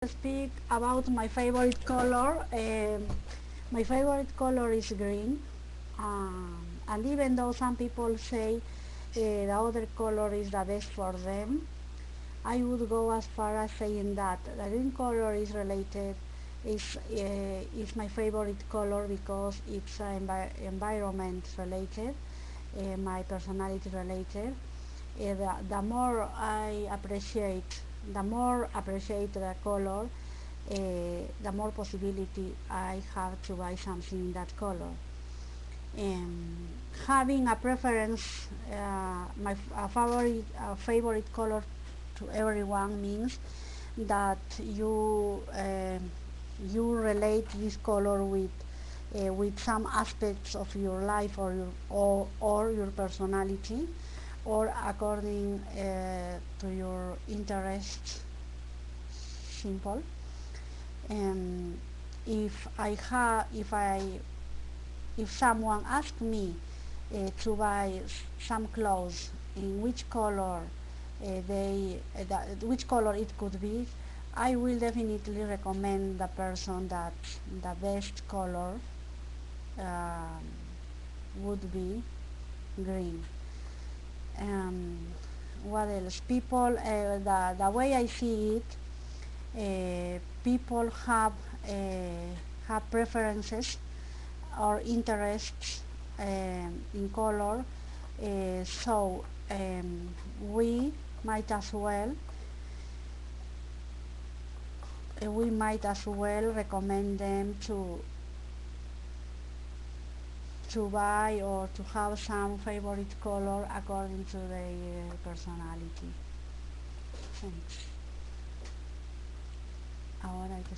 speak about my favorite color. My favorite color is green, and even though some people say the other color is the best for them, I would go as far as saying that the green color is related, is my favorite color because it's environment related, my personality related. The more I appreciate, the color, the more possibility I have to buy something in that color. Um, Having a preference, favorite color to everyone means that you relate this color with some aspects of your life or your personality, or according to your interests. Simple. And if I have if I if someone asks me to buy some clothes in which color which color it could be, I will definitely recommend the person that the best color um, would be green. Um, what else? People, the way I see it, people have preferences or interests in color, so we might as well recommend them to buy or to have some favorite color according to their personality. Thanks. Ahora hay que